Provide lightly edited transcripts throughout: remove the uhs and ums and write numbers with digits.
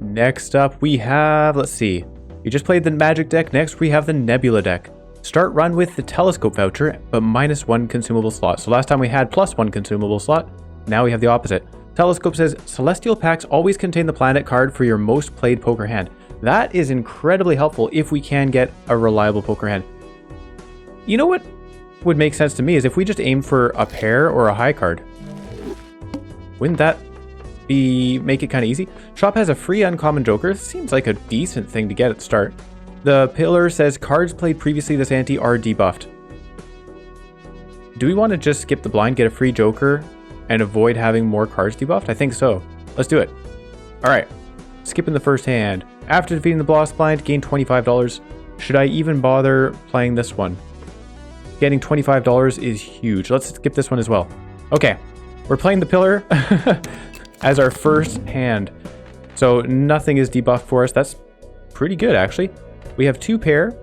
Next up, we have, let's see. You just played the magic deck. Next, we have the nebula deck. Start run with the telescope voucher, but -1 consumable slot. So last time we had +1 consumable slot. Now we have the opposite. Telescope says, celestial packs always contain the planet card for your most played poker hand. That is incredibly helpful if we can get a reliable poker hand. You know what would make sense to me is if we just aim for a pair or a high card. Wouldn't that make it kind of easy? Shop has a free uncommon joker. Seems like a decent thing to get at the start. The pillar says cards played previously this ante are debuffed. Do we want to just skip the blind, get a free joker, and avoid having more cards debuffed? I think so. Let's do it. Alright. Skipping the first hand. After defeating the boss blind, gain $25. Should I even bother playing this one? Getting $25 is huge. Let's skip this one as well. Okay. We're playing the pillar as our first hand. So nothing is debuffed for us. That's pretty good, actually. We have 2 pair.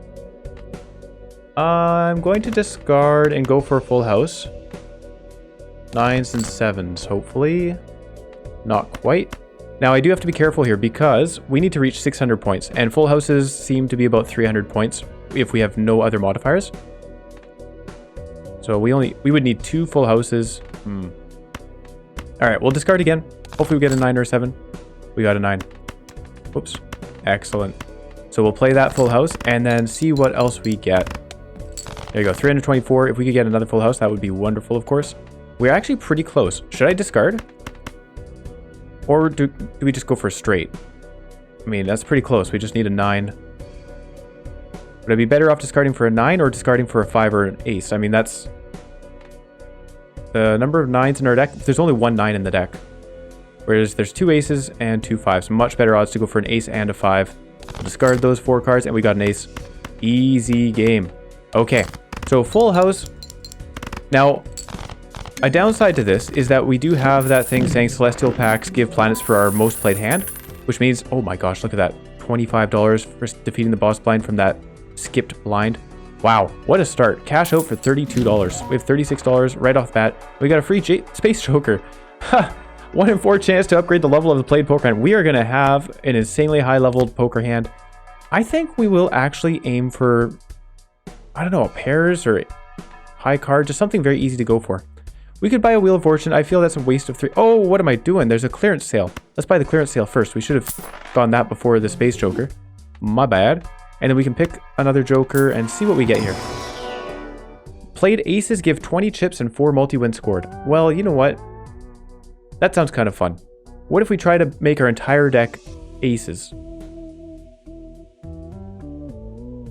I'm going to discard and go for a full house. 9s and 7s, hopefully. Not quite. Now, I do have to be careful here because we need to reach 600 points, and full houses seem to be about 300 points if we have no other modifiers. So we would need 2 full houses. Alright, we'll discard again. Hopefully we get a 9 or a 7. We got a 9. Whoops. Excellent. So we'll play that full house and then see what else we get. There you go, 324. If we could get another full house, that would be wonderful, of course. We're actually pretty close. Should I discard? Or do we just go for a straight? I mean, that's pretty close. We just need a 9. Would I be better off discarding for a 9 or discarding for a 5 or an ace? I mean, that's the number of 9s in our deck. There's only 1 9 in the deck. Whereas there's 2 aces and 2 5s. Much better odds to go for an ace and a 5. We'll discard those 4 cards and we got an ace. Easy game. Okay, so full house. Now, a downside to this is that we do have that thing saying celestial packs give planets for our most played hand, which means, oh my gosh, look at that. $25 for defeating the boss blind from that skipped blind. Wow, what a start. Cash out for $32. We have $36 right off the bat. We got a free space joker. Ha! 1 in 4 chance to upgrade the level of the played poker hand. We are going to have an insanely high leveled poker hand. I think we will actually aim for, I don't know, pairs or high card, just something very easy to go for. We could buy a Wheel of Fortune. I feel that's a waste of 3. Oh, what am I doing? There's a clearance sale. Let's buy the clearance sale first. We should have gone that before the space joker. My bad. And then we can pick another joker and see what we get here. Played aces give 20 chips and 4 multi-wins scored. Well, you know what? That sounds kind of fun. What if we try to make our entire deck aces?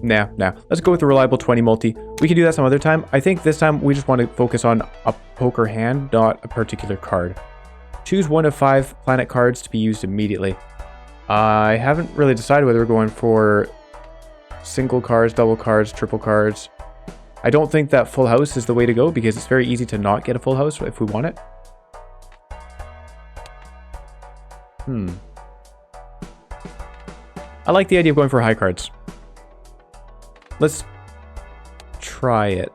Nah. Let's go with the reliable 20 multi. We can do that some other time. I think this time we just want to focus on a poker hand, not a particular card. Choose 1 of 5 planet cards to be used immediately. I haven't really decided whether we're going for single cards, double cards, triple cards. I don't think that full house is the way to go because it's very easy to not get a full house if we want it. I like the idea of going for high cards. Let's try it.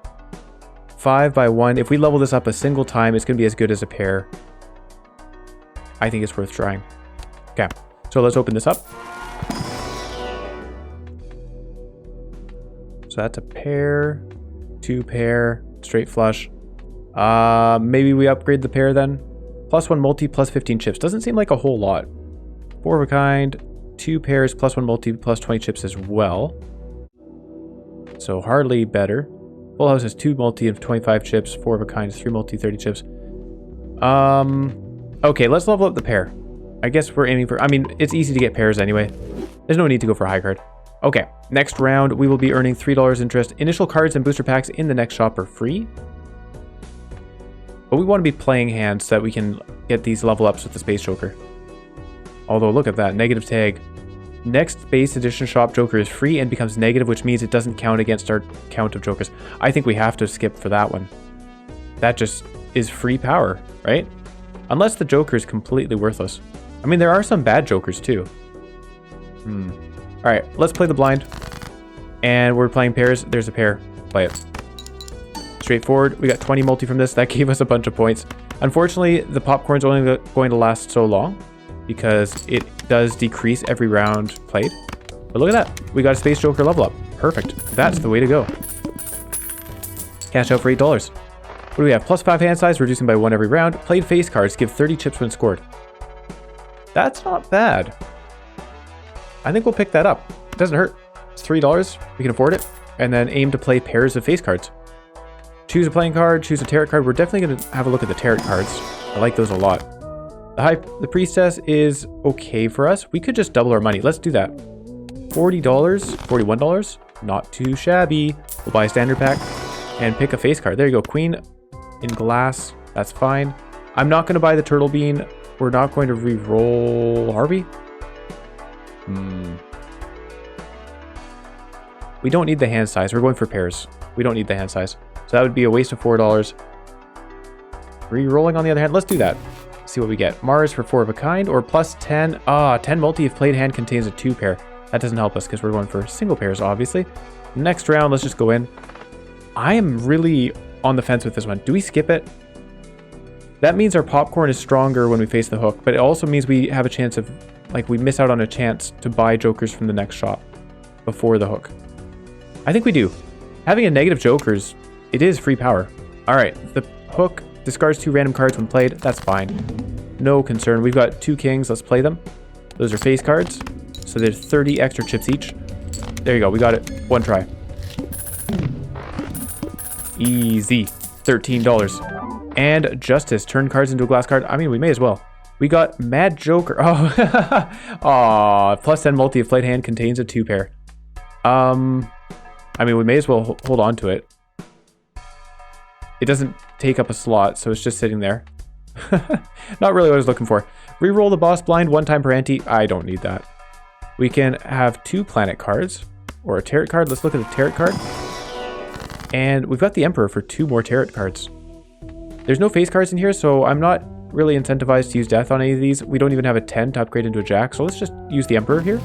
5 by 1. If we level this up a single time, it's going to be as good as a pair. I think it's worth trying. Okay, so let's open this up. So that's a pair, 2 pair, straight flush. Maybe we upgrade the pair then. +1 multi, plus 15 chips. Doesn't seem like a whole lot. 4 of a kind, 2 pairs, +1 multi, plus 20 chips as well. So hardly better. Full house is 2 multi and 25 chips. 4 of a kind is 3 multi, 30 chips. Okay, let's level up the pair. I guess we're aiming for, I mean, it's easy to get pairs anyway. There's no need to go for a high card. Okay, next round, we will be earning $3 interest. Initial cards and booster packs in the next shop are free. But we want to be playing hands so that we can get these level ups with the Space Joker. Although, look at that, negative tag. Next base edition shop Joker is free and becomes negative, which means it doesn't count against our count of Jokers. I think we have to skip for that one. That just is free power, right? Unless the Joker is completely worthless. I mean, there are some bad Jokers too. Alright, let's play the blind. And we're playing pairs. There's a pair. Play it. Straightforward. We got 20 multi from this. That gave us a bunch of points. Unfortunately, the popcorn's only going to last so long. because it does decrease every round played. But look at that. We got a Space Joker level up. Perfect. That's the way to go. Cash out for $8. What do we have? +5 hand size, reducing by 1 every round. Played face cards, give 30 chips when scored. That's not bad. I think we'll pick that up. It doesn't hurt. It's $3. We can afford it. And then aim to play pairs of face cards. Choose a playing card, choose a tarot card. We're definitely going to have a look at the tarot cards. I like those a lot. The priestess is okay for us. We could just double our money. Let's do that. $40, $41. Not too shabby. We'll buy a standard pack and pick a face card. There you go. Queen in glass. That's fine. I'm not going to buy the turtle bean. We're not going to re-roll Harvey. We don't need the hand size. We're going for pairs. We don't need the hand size. So that would be a waste of $4. Re-rolling on the other hand. Let's do that. See what we get. Mars for 4 of a kind or +10. 10 multi if played hand contains a 2 pair. That doesn't help us because we're going for single pairs, obviously. Next round, let's just go in. I am really on the fence with this one. Do we skip it? That means our popcorn is stronger when we face the hook, but it also means we have a chance of, like, we miss out on a chance to buy jokers from the next shop before the hook. I think we do. Having a negative jokers, it is free power. All right, the hook discards 2 random cards when played. That's fine. No concern. We've got 2 kings. Let's play them. Those are face cards. So there's 30 extra chips each. There you go. We got it. One try. Easy. $13. And Justice. Turn cards into a glass card. I mean, we may as well. We got Mad Joker. Oh, aw. +10 multi if played hand contains a 2 pair. I mean, we may as well hold on to it. It doesn't take up a slot, so it's just sitting there. Not really what I was looking for. Reroll the boss blind 1 time per ante. I don't need that. We can have 2 planet cards or a tarot card. Let's look at the tarot card. And we've got the Emperor for 2 more tarot cards. There's no face cards in here, so I'm not really incentivized to use death on any of these. We don't even have a 10 to upgrade into a jack, so let's just use the Emperor here.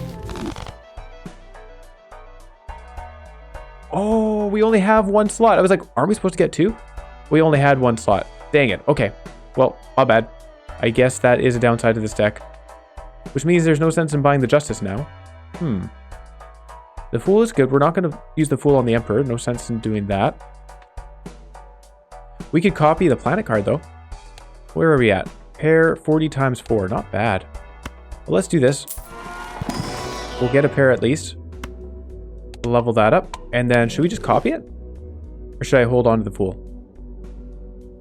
Oh, we only have 1 slot. I was like, aren't we supposed to get 2? We only had 1 slot. Dang it. Okay. Well, my bad. I guess that is a downside to this deck. Which means there's no sense in buying the Justice now. The Fool is good. We're not going to use the Fool on the Emperor. No sense in doing that. We could copy the planet card, though. Where are we at? Pair 40 times 4. Not bad. Well, let's do this. We'll get a pair at least. Level that up. And then, should we just copy it? Or should I hold on to the Fool?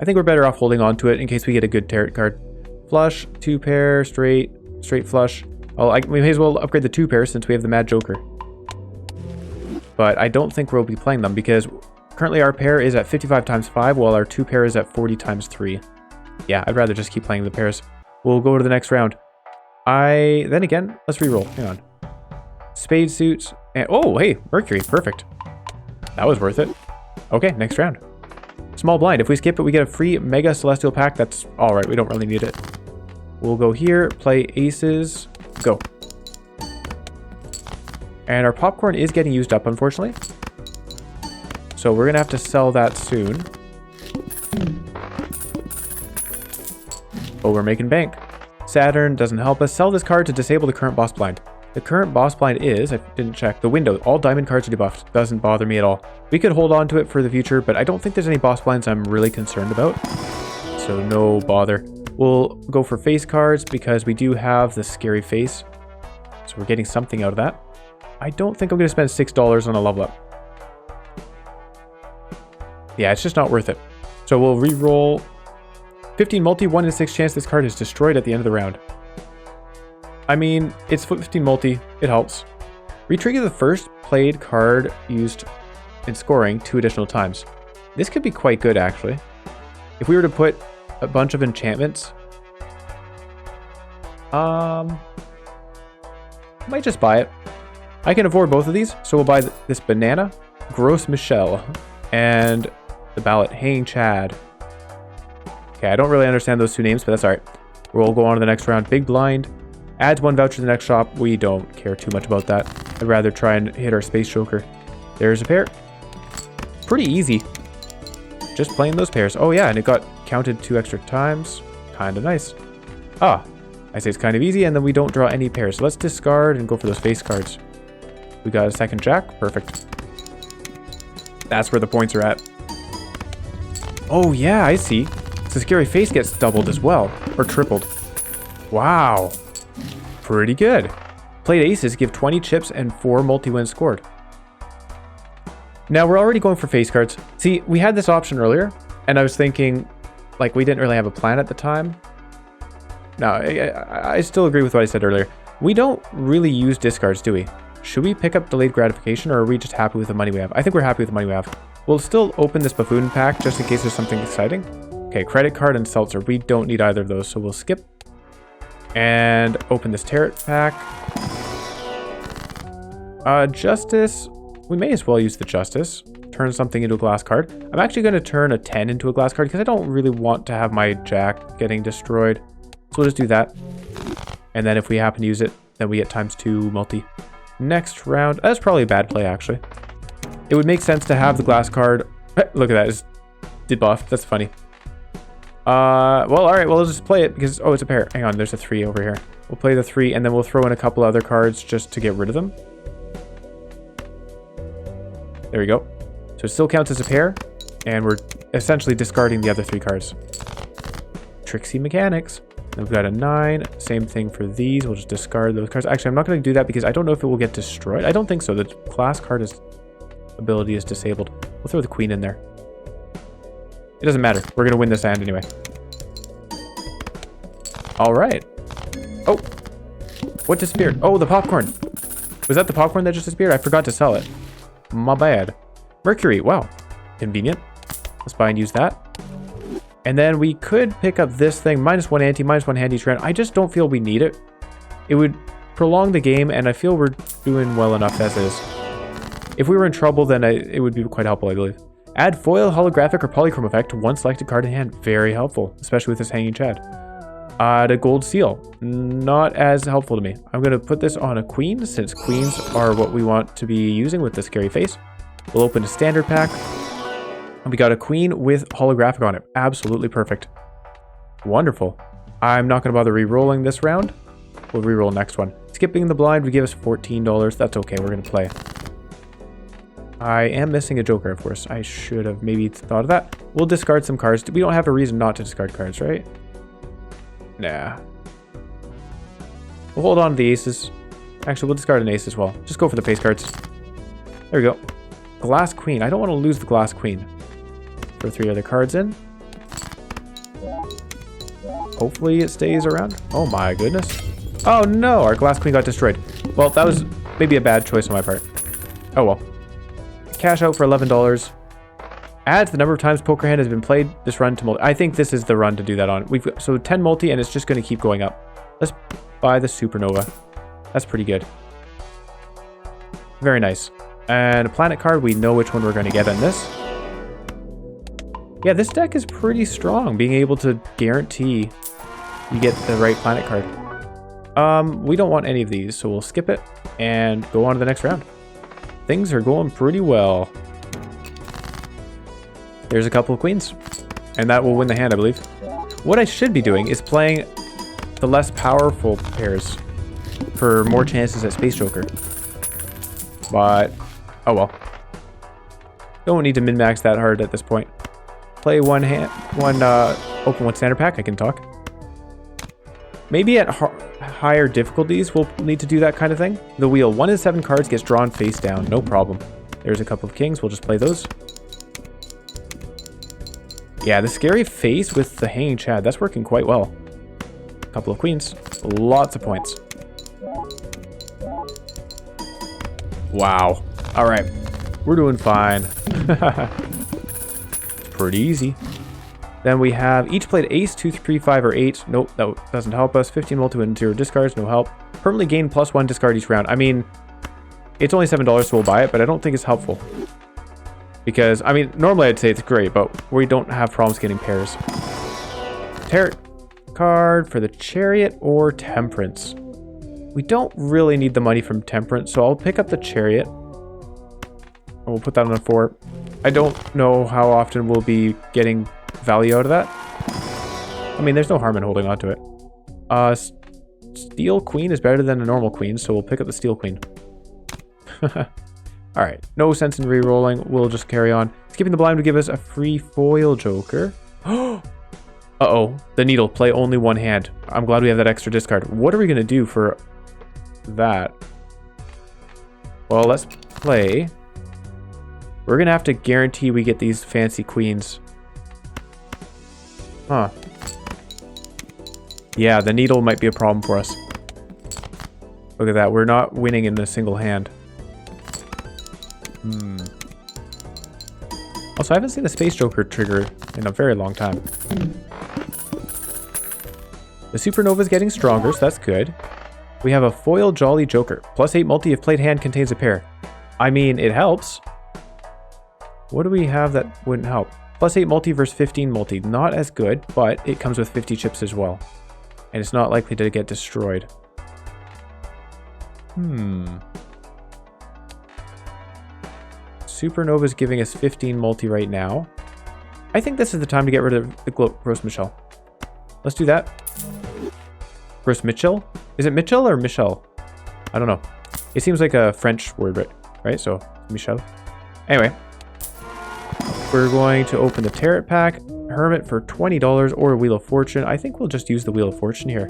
I think we're better off holding on to it in case we get a good tarot card. Flush, 2 pair, straight flush. Well, we may as well upgrade the 2 pair since we have the Mad Joker. But I don't think we'll be playing them because currently our pair is at 55 times 5 while our 2 pair is at 40 times 3. Yeah, I'd rather just keep playing the pairs. We'll go to the next round. Then again, let's reroll. Hang on. Spade suits. And, oh, hey, Mercury. Perfect. That was worth it. Okay, next round. Small blind. If we skip it, we get a free Mega Celestial Pack. That's all right. We don't really need it. We'll go here, play aces, go. And our popcorn is getting used up, unfortunately. So we're going to have to sell that soon. Oh, we're making bank. Saturn doesn't help us. Sell this card to disable the current boss blind. The current boss blind is, I didn't check, the window. All diamond cards are debuffed. Doesn't bother me at all. We could hold on to it for the future, but I don't think there's any boss blinds I'm really concerned about. So no bother. We'll go for face cards because we do have the scary face. So we're getting something out of that. I don't think I'm going to spend $6 on a level up. Yeah, it's just not worth it. So we'll re-roll 15 multi, 1 in 6 chance this card is destroyed at the end of the round. I mean, it's 15 multi. It helps. Retrigger the first played card used in scoring 2 additional times. This could be quite good, actually. If we were to put a bunch of enchantments, might just buy it. I can afford both of these, so we'll buy this banana, Gross Michelle, and the ballot Hanging Chad. Okay, I don't really understand those 2 names, but that's alright. We'll go on to the next round. Big blind. Adds 1 voucher to the next shop. We don't care too much about that. I'd rather try and hit our Space Joker. There's a pair. Pretty easy. Just playing those pairs. Oh yeah, and it got counted 2 extra times. Kinda nice. Ah, I say it's kind of easy, and then we don't draw any pairs. So let's discard and go for those face cards. We got a second jack. Perfect. That's where the points are at. Oh, yeah, I see. So scary face gets doubled as well, or tripled. Wow. Pretty good. Played aces give 20 chips and 4 multi-wins scored. Now, we're already going for face cards. See, we had this option earlier, and I was thinking, like, we didn't really have a plan at the time. No, I still agree with what I said earlier. We don't really use discards, do we? Should we pick up delayed gratification, or are we just happy with the money we have? I think we're happy with the money we have. We'll still open this buffoon pack just in case there's something exciting. Okay, credit card and seltzer. We don't need either of those, so we'll skip. And open this tarot pack. Justice. We may as well use the justice. Turn something into a glass card. I'm actually going to turn a 10 into a glass card because I don't really want to have my jack getting destroyed. So we'll just do that. And then if we happen to use it, then we get ×2 multi. Next round. That's probably a bad play, actually. It would make sense to have the glass card. Look at that. It's debuffed. That's funny. Well, all right. Well, let's just play it because, oh, it's a pair. Hang on. There's a 3 over here. We'll play the 3 and then we'll throw in a couple other cards just to get rid of them. There we go. So it still counts as a pair, and we're essentially discarding the other 3 cards. Tricksy mechanics. Then we've got a 9. Same thing for these. We'll just discard those cards. Actually, I'm not going to do that because I don't know if it will get destroyed. I don't think so. The glass card ability is disabled. We'll throw the queen in there. It doesn't matter. We're going to win this hand anyway. All right. Oh. What disappeared? Oh, the popcorn. Was that the popcorn that just disappeared? I forgot to sell it. My bad. Mercury. Wow. Convenient. Let's buy and use that. And then we could pick up this thing. -1 ante, -1 hand each round. I just don't feel we need it. It would prolong the game, and I feel we're doing well enough as is. If we were in trouble, then it would be quite helpful, I believe. Add foil, holographic, or polychrome effect to one selected card in hand. Very helpful, especially with this hanging chad. Add a gold seal. Not as helpful to me. I'm going to put this on a queen, since queens are what we want to be using with the scary face. We'll open a standard pack. And we got a queen with holographic on it. Absolutely perfect. Wonderful. I'm not going to bother re-rolling this round. We'll re-roll next one. Skipping the blind would give us $14. That's okay. We're going to play. I am missing a joker, of course. I should have maybe thought of that. We'll discard some cards. We don't have a reason not to discard cards, right? Nah. We'll hold on to the aces. Actually, we'll discard an ace as well. Just go for the face cards. There we go. Glass queen. I don't want to lose the glass queen. Throw 3 other cards in. Hopefully it stays around. Oh my goodness. Oh no, our glass queen got destroyed. Well, that was maybe a bad choice on my part. Oh well. Cash out for $11. Adds the number of times poker hand has been played this run to multi. I think this is the run to do that on. We've got, so 10 multi, and it's just going to keep going up. Let's buy the supernova. That's pretty good. Very nice. And a planet card. We know which one we're going to get on this. Yeah, this deck is pretty strong, being able to guarantee you get the right planet card. We don't want any of these, so we'll skip it and go on to the next round. Things are going pretty well. There's a couple of queens, and that will win the hand, I believe. What I should be doing is playing the less powerful pairs for more chances at Space Joker. But, oh well. Don't need to min-max that hard at this point. Play one hand, open one standard pack, I can talk. Maybe at higher difficulties, we'll need to do that kind of thing. The wheel, 1 in 7 cards gets drawn face down, no problem. There's a couple of kings, we'll just play those. Yeah, the scary face with the hanging chad, that's working quite well. A couple of queens, lots of points. Wow. All right, we're doing fine. Pretty easy. Then we have each played ace, 2, 3, 5, or 8. Nope, that doesn't help us. 15 multi and 0 discards, no help. Permanently gain +1 discard each round. I mean, it's only $7, so we'll buy it, but I don't think it's helpful. Because, I mean, normally I'd say it's great, but we don't have problems getting pairs. Tarot card for the chariot or temperance. We don't really need the money from temperance, so I'll pick up the chariot. And we'll put that on a 4. I don't know how often we'll be getting value out of that. I mean, there's no harm in holding on to it. steel queen is better than a normal queen, so we'll pick up the steel queen. Alright, no sense in re-rolling. We'll just carry on. Skipping the blind would give us a free foil joker. Uh-oh, the needle. Play only one hand. I'm glad we have that extra discard. What are we going to do for that? Well, let's play. We're going to have to guarantee we get these fancy queens. Huh. Yeah, the needle might be a problem for us. Look at that. We're not winning in a single hand. Also, I haven't seen the Space Joker trigger in a very long time. The Supernova is getting stronger, so that's good. We have a Foil Jolly Joker. +8 multi if played hand contains a pair. I mean, it helps. What do we have that wouldn't help? +8 multi versus 15 multi. Not as good, but it comes with 50 chips as well. And it's not likely to get destroyed. Supernova is giving us 15 multi right now. I think this is the time to get rid of the Gross Michelle. Let's do that. Gross Mitchell? Is it Mitchell or Michelle? I don't know. It seems like a French word, right? So, Michelle. Anyway. We're going to open the Tarot pack. Hermit for $20 or Wheel of Fortune. I think we'll just use the Wheel of Fortune here.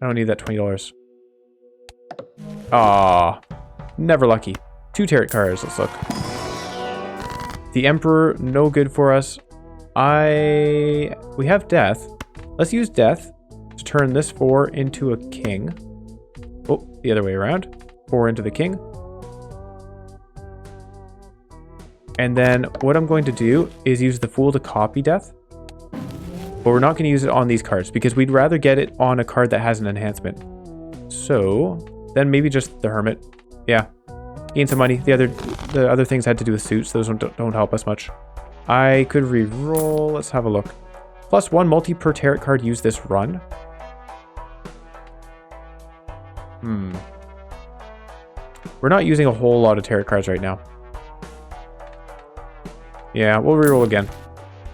I don't need that $20. Ah, never lucky. 2 tarot cards. Let's look. The Emperor, no good for us. We have Death. Let's use Death to turn this 4 into a King. Oh, the other way around. 4 into the King. And then what I'm going to do is use the Fool to copy Death. But we're not going to use it on these cards because we'd rather get it on a card that has an enhancement. So then maybe just the Hermit. Yeah. Gain some money. The other things had to do with suits. Those don't help us much. I could re-roll. Let's have a look. +1 multi per tarot card use this run. We're not using a whole lot of tarot cards right now. Yeah, we'll re-roll again.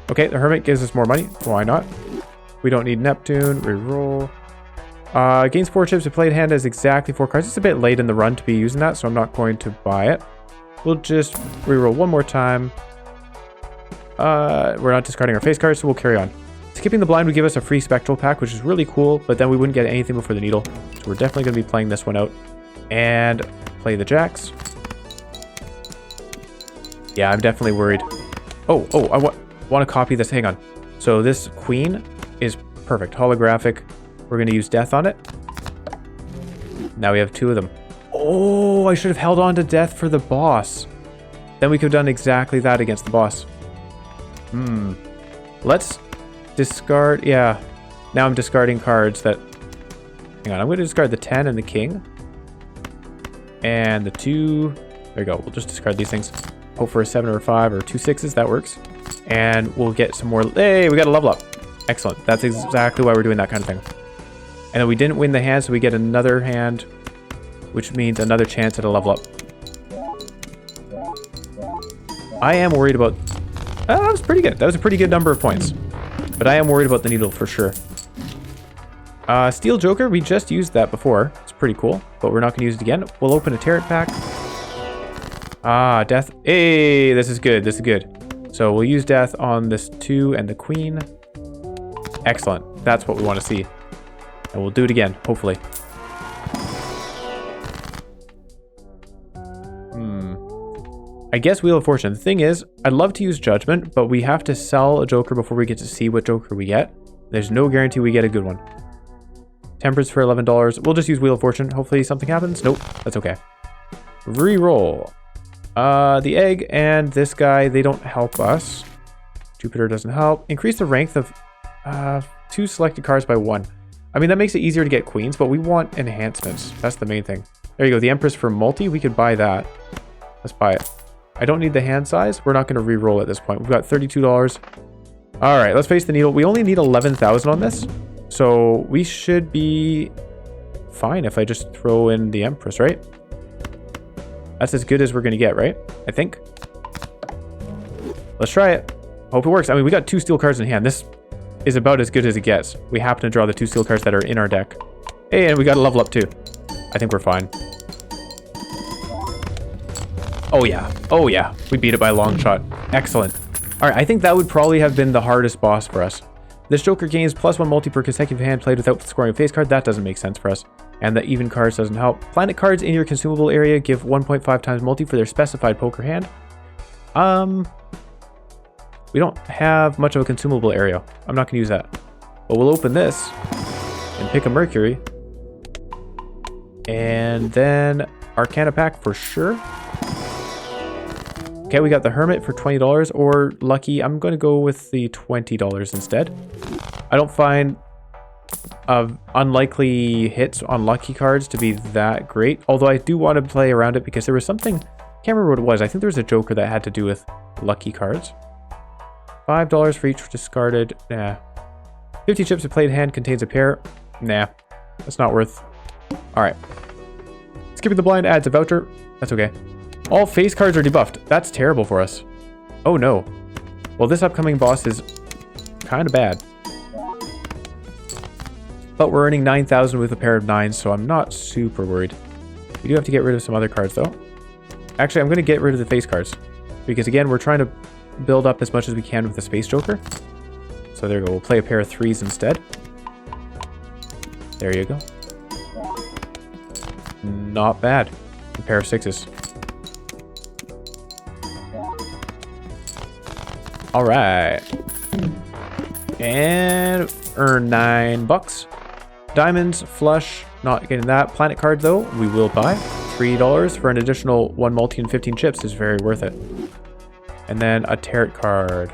Okay, the Hermit gives us more money. Why not? We don't need Neptune. Re-roll. Gains 4 chips. If played hand has exactly 4 cards. It's a bit late in the run to be using that, so I'm not going to buy it. We'll just re-roll one more time. We're not discarding our face cards, so we'll carry on. Skipping the blind would give us a free spectral pack, which is really cool, but then we wouldn't get anything before the needle. So we're definitely going to be playing this one out. And play the jacks. Yeah, I'm definitely worried. Oh, I want to copy this. Hang on. So this queen is perfect. Holographic. We're going to use Death on it. Now we have 2 of them. Oh, I should have held on to Death for the boss. Then we could have done exactly that against the boss. Let's discard. Yeah. Now I'm discarding cards that... Hang on. I'm going to discard the 10 and the King. And the 2. There we go. We'll just discard these things. Hope for a 7 or a 5 or 2 6s. That works. And we'll get some more. Hey, we got a level up. Excellent. That's exactly why we're doing that kind of thing. And then we didn't win the hand, so we get another hand, which means another chance at a level up. I am worried about... that was pretty good. That was a pretty good number of points. But I am worried about the needle for sure. Steel Joker, we just used that before. It's pretty cool, but we're not going to use it again. We'll open a Tarot pack. Death. Hey, this is good. This is good. So we'll use Death on this 2 and the Queen. Excellent. That's what we want to see. And we'll do it again, hopefully. I guess Wheel of Fortune. The thing is, I'd love to use Judgment, but we have to sell a Joker before we get to see what Joker we get. There's no guarantee we get a good one. Tempers for $11. We'll just use Wheel of Fortune. Hopefully something happens. Nope, that's okay. Re-roll. The Egg and this guy, they don't help us. Jupiter doesn't help. Increase the rank of 2 selected cards by 1. I mean, that makes it easier to get queens, but we want enhancements. That's the main thing. There you go. The Empress for multi. We could buy that. Let's buy it. I don't need the hand size. We're not going to re-roll at this point. We've got $32. All right, let's face the needle. We only need 11,000 on this. So we should be fine if I just throw in the Empress, right? That's as good as we're going to get, right? I think. Let's try it. Hope it works. I mean, we got 2 steel cards in hand. This is about as good as it gets. We happen to draw the 2 steel cards that are in our deck. Hey, and we got a level up too. I think we're fine. Oh yeah. Oh yeah. We beat it by a long shot. Excellent. Alright, I think that would probably have been the hardest boss for us. This Joker gains +1 multi per consecutive hand played without scoring a face card. That doesn't make sense for us. And the even cards doesn't help. Planet cards in your consumable area give 1.5 times multi for their specified poker hand. We don't have much of a consumable area. I'm not going to use that. But we'll open this and pick a Mercury. And then Arcana pack for sure. Okay, we got the Hermit for $20 or Lucky. I'm going to go with the $20 instead. I don't find unlikely hits on lucky cards to be that great. Although I do want to play around it because there was something, I can't remember what it was. I think there was a Joker that had to do with lucky cards. $5 for each discarded. Nah. 50 chips of played hand contains a pair. Nah. That's not worth. Alright. Skipping the blind adds a voucher. That's okay. All face cards are debuffed. That's terrible for us. Oh no. Well, this upcoming boss is kind of bad. But we're earning 9,000 with a pair of 9s, so I'm not super worried. We do have to get rid of some other cards, though. Actually, I'm going to get rid of the face cards. Because, again, we're trying to build up as much as we can with the Space Joker. So there you go. We'll play a pair of 3s instead. There you go. Not bad. A pair of 6s. Alright. And earn $9. Diamonds, flush, not getting that. Planet card though, we will buy. $3 for an additional 1 multi and 15 chips is very worth it. And then a tarot card.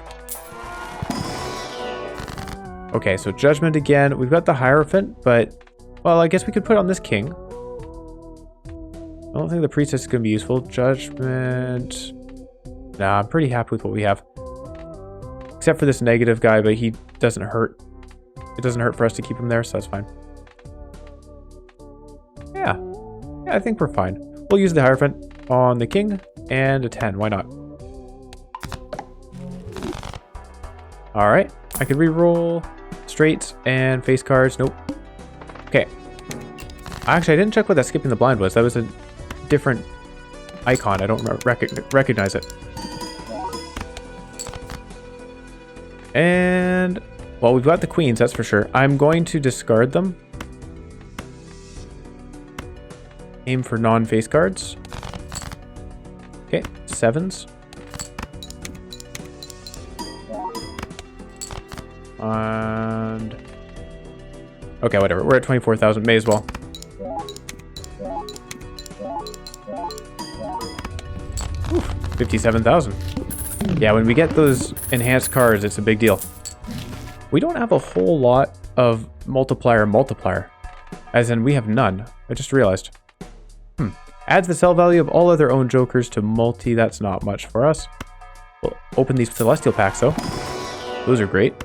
Okay, so Judgment again. We've got the Hierophant, but, well, I guess we could put on this King. I don't think the Priestess is going to be useful. Judgment. Nah, I'm pretty happy with what we have. Except for this negative guy, but he doesn't hurt. It doesn't hurt for us to keep him there, so that's fine. Yeah, I think we're fine. We'll use the Hierophant on the King and a 10. Why not? Alright, I could re-roll straights and face cards. Nope. Okay. Actually, I didn't check what that skipping the blind was. That was a different icon. I don't recognize it. And, well, we've got the queens, that's for sure. I'm going to discard them. Aim for non-face cards. Okay, 7s. And... okay, whatever. We're at 24,000. May as well. Oof, 57,000. Yeah, when we get those enhanced cards, it's a big deal. We don't have a whole lot of multiplier. As in, we have none. I just realized. Adds the sell value of all other owned Jokers to multi. That's not much for us. We'll open these Celestial packs, though. Those are great.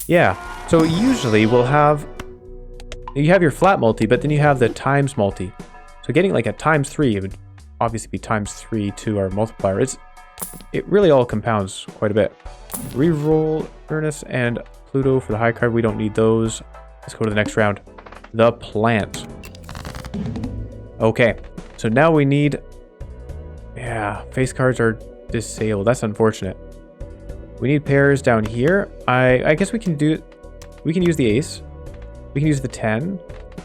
Yeah, so usually we'll have... you have your flat multi, but then you have the times multi. So getting like a times 3, it would obviously be times 3 to our multiplier. It really all compounds quite a bit. Reroll Uranus and Pluto for the high card. We don't need those. Let's go to the next round. The plant. Okay, so now we need... yeah, face cards are disabled. That's unfortunate. We need pairs down here. I guess we can do... we can use the ace. We can use the 10.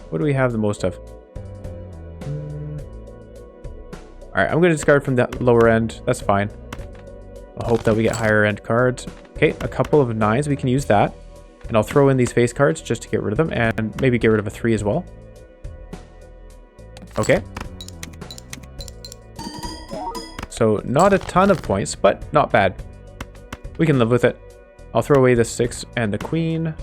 What do we have the most of? Alright, I'm going to discard from the lower end. That's fine. I'll hope that we get higher end cards. Okay, a couple of 9s. We can use that. And I'll throw in these face cards just to get rid of them. And maybe get rid of a 3 as well. Okay. So not a ton of points, but not bad. We can live with it. I'll throw away the 6 and the queen.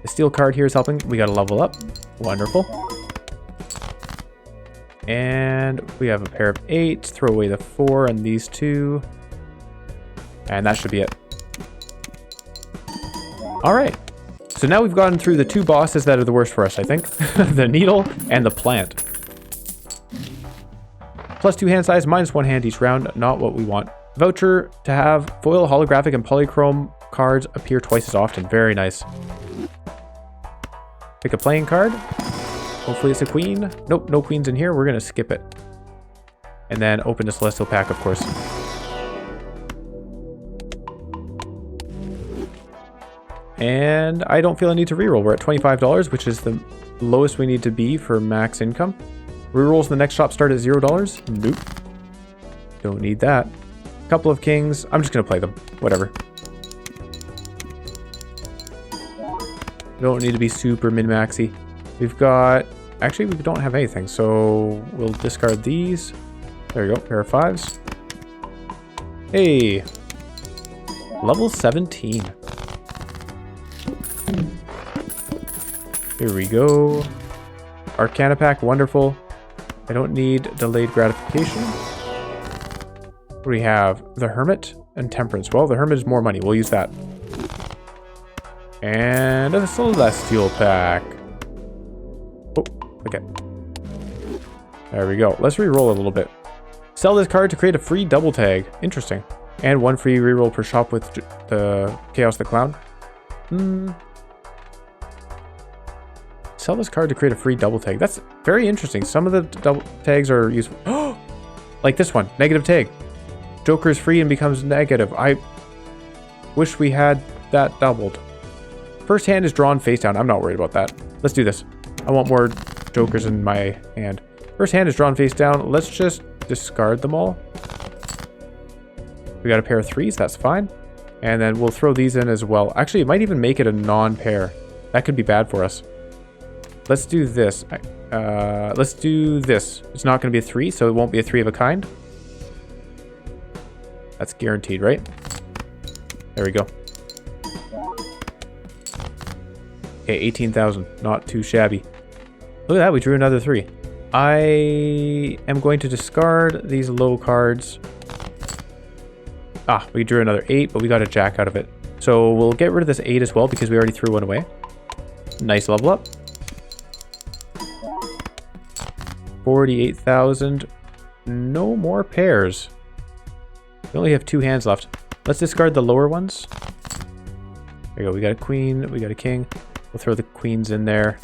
The steel card here is helping. We got to level up. Wonderful. And we have a pair of 8s. Throw away the 4 and these 2. And that should be it. Alright. So now we've gotten through the 2 bosses that are the worst for us, I think. The needle and the plant. +2 hand size, -1 hand each round. Not what we want. Voucher to have foil, holographic, and polychrome cards appear twice as often. Very nice. Pick a playing card. Hopefully it's a queen. Nope, no queens in here. We're going to skip it. And then open the Celestial Pack, of course. And I don't feel I need to reroll. We're at $25, which is the lowest we need to be for max income. Rerolls in the next shop start at $0. Nope. Don't need that. Couple of kings. I'm just going to play them. Whatever. Don't need to be super min-maxy. We've got... Actually, we don't have anything, so we'll discard these. There you go. Pair of 5s. Hey. Level 17. Here we go. Arcana pack. Wonderful. I don't need delayed gratification. What do we have? The Hermit and Temperance. Well, the Hermit is more money. We'll use that. And a Celestial pack. Oh, okay. There we go. Let's reroll a little bit. Sell this card to create a free double tag. Interesting. And one free reroll per shop with the Chaos the Clown. Sell this card to create a free double tag. That's very interesting. Some of the double tags are useful. Like this one. Negative tag. Joker is free and becomes negative. I wish we had that doubled. First hand is drawn face down. I'm not worried about that. Let's do this. I want more jokers in my hand. First hand is drawn face down. Let's just discard them all. We got a pair of 3s. That's fine. And then we'll throw these in as well. Actually, it might even make it a non-pair. That could be bad for us. Let's do this. Let's do this. It's not going to be a 3, so it won't be a 3 of a kind. That's guaranteed, right? There we go. Okay, 18,000. Not too shabby. Look at that, we drew another 3. I am going to discard these low cards. Ah, we drew another 8, but we got a jack out of it. So we'll get rid of this 8 as well because we already threw one away. Nice level up. 48,000. No more pairs. We only have 2 hands left. Let's discard the lower ones. There you go. We got a queen. We got a king. We'll throw the queens in there.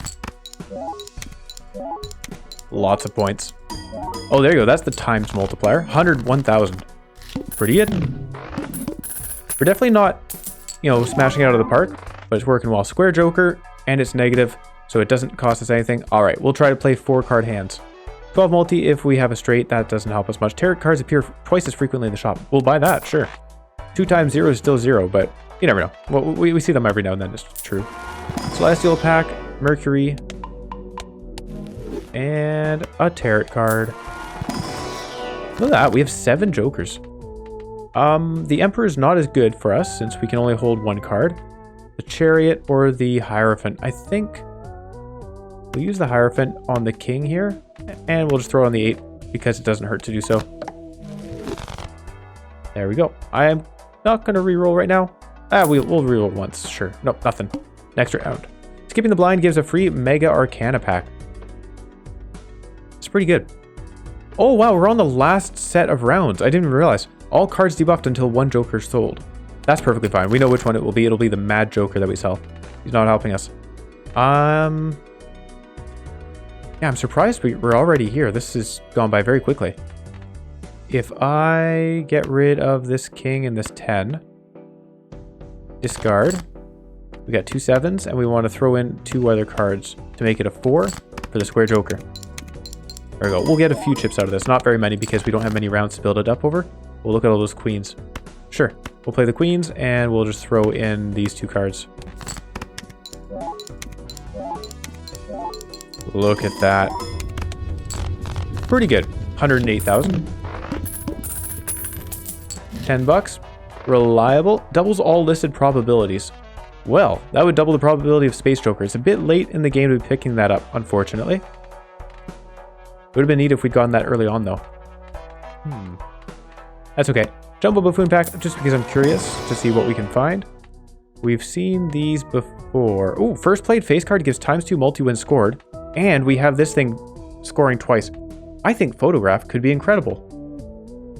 Lots of points. Oh, there you go. That's the times multiplier. 101,000. Pretty good. We're definitely not, you know, smashing it out of the park, but it's working well. Square Joker, and it's negative, so it doesn't cost us anything. All right, we'll try to play 4-card hands. 12 multi if we have a straight. That doesn't help us much. Tarot cards appear twice as frequently in the shop. We'll buy that, sure. 2 times 0 is still 0, but you never know. Well, we see them every now and then. It's true. Celestial pack, Mercury, and a tarot card. Look at that. We have 7 jokers. The Emperor is not as good for us since we can only hold 1 card. The Chariot or the Hierophant. I think we'll use the Hierophant on the King here, and we'll just throw on the 8 because it doesn't hurt to do so. There we go. I am not going to reroll right now. We'll reroll once. Sure. Nope, nothing. Next round. Skipping the blind gives a free Mega Arcana pack. It's pretty good. Oh, wow. We're on the last set of rounds. I didn't even realize. All cards debuffed until 1 Joker is sold. That's perfectly fine. We know which one it will be. It'll be the Mad Joker that we sell. He's not helping us. Yeah, I'm surprised we're already here. This has gone by very quickly. If I get rid of this king and this 10, discard. We got 2 7s, and we want to throw in 2 other cards to make it a 4 for the Square Joker. There we go. We'll get a few chips out of this. Not very many because we don't have many rounds to build it up over. We'll look at all those queens. Sure. We'll play the queens, and we'll just throw in these 2 cards. Look at that. Pretty good. 108,000. 10 bucks. Reliable. Doubles all listed probabilities. Well, that would double the probability of Space Joker. It's a bit late in the game to be picking that up, unfortunately. Would have been neat if we'd gotten that early on, though. That's okay. Jumbo Buffoon pack, just because I'm curious to see what we can find. We've seen these before. Ooh, first played face card gives ×2 multi-win scored. And we have this thing scoring twice. I think Photograph could be incredible.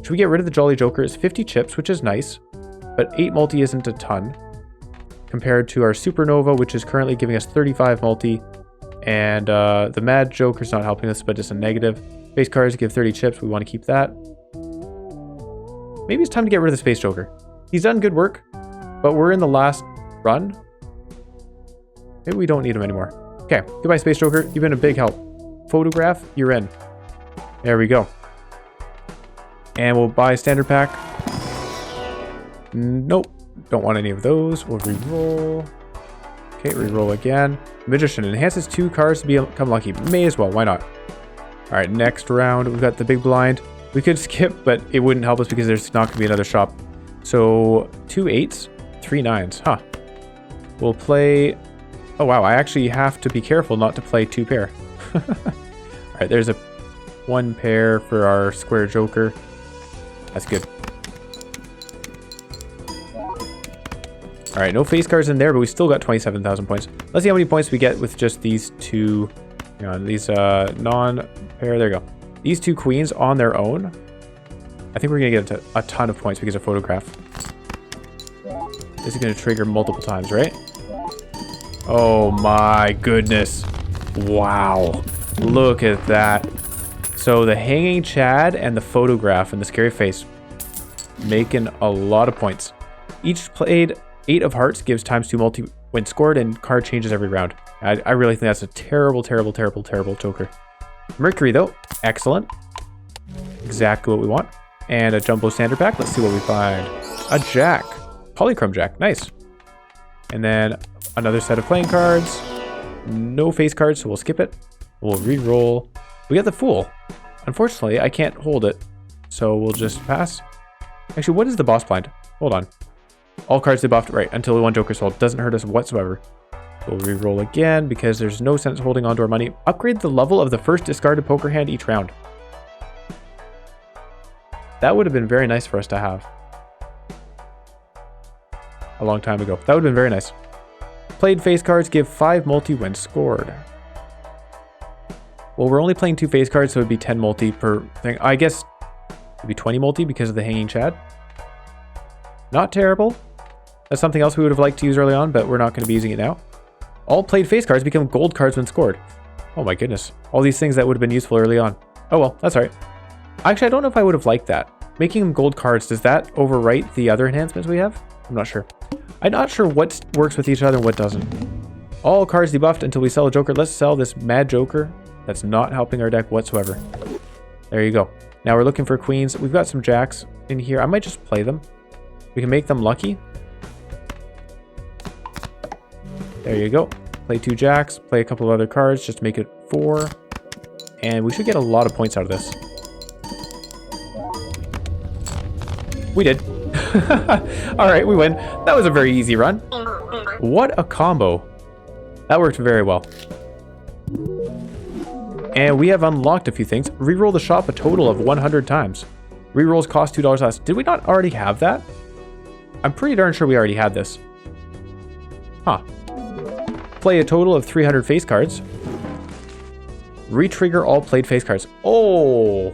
Should we get rid of the Jolly Joker? It's 50 chips, which is nice, but 8 multi isn't a ton compared to our Supernova, which is currently giving us 35 multi, and the Mad Joker's not helping us, but it's a negative. Face cards give 30 chips. We want to keep that. Maybe it's time to get rid of the Space Joker. He's done good work, but we're in the last run. Maybe we don't need him anymore. Okay, goodbye Space Joker. You've been a big help. Photograph, you're in. There we go. And we'll buy a standard pack. Nope, don't want any of those. We'll re-roll. Okay, re-roll again. Magician enhances 2 cards to become lucky. May as well, why not? All right, next round, we've got the big blind. We could skip, but it wouldn't help us because there's not gonna be another shop. So 2 8s, 3 9s, huh? We'll play, oh wow, I actually have to be careful not to play 2 pair. All right, there's a 1 pair for our square joker. That's good. All right, no face cards in there, but we still got 27,000 points. Let's see how many points we get with just these 2, you know, these non-pair, there you go. These 2 queens on their own. I think we're gonna get a ton of points because of photograph. This is gonna trigger multiple times, right? Oh my goodness. Wow. Look at that. So the hanging Chad and the photograph and the scary face making a lot of points. Each played 8 of hearts gives ×2 multi when scored, and card changes every round. I really think that's a terrible, terrible, terrible, terrible joker. Mercury though, excellent. Exactly what we want. And a jumbo standard pack. Let's see what we find. A jack. Polychrome jack, nice. And then another set of playing cards. No face cards, so we'll skip it. We'll re-roll. We got the Fool. Unfortunately, I can't hold it, so we'll just pass. Actually, what is the boss blind? Hold on. All cards debuffed, right, until 1 joker sold. Doesn't hurt us whatsoever. We'll re-roll again because there's no sense holding onto our money. Upgrade the level of the first discarded poker hand each round. That would have been very nice for us to have. A long time ago. That would have been very nice. Played face cards give 5 multi when scored. Well, we're only playing 2 face cards, so it would be 10 multi per thing. I guess it'd be 20 multi because of the hanging Chad. Not terrible. That's something else we would have liked to use early on, but we're not going to be using it now. All played face cards become gold cards when scored. Oh my goodness. All these things that would have been useful early on. Oh well, that's alright. Actually, I don't know if I would have liked that. Making them gold cards, does that overwrite the other enhancements we have? I'm not sure. I'm not sure what works with each other and what doesn't. All cards debuffed until we sell a joker. Let's sell this Mad Joker. That's not helping our deck whatsoever. There you go. Now we're looking for queens. We've got some jacks in here. I might just play them. We can make them lucky. There you go. Play 2 jacks. Play a couple of other cards. Just make it 4. And we should get a lot of points out of this. We did. Alright, we win. That was a very easy run. What a combo. That worked very well. And we have unlocked a few things. Reroll the shop a total of 100 times. Rerolls cost $2 less. Did we not already have that? I'm pretty darn sure we already had this. Huh. Play a total of 300 face cards. Retrigger all played face cards. Oh,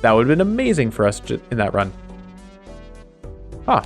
that would have been amazing for us in that run. Huh.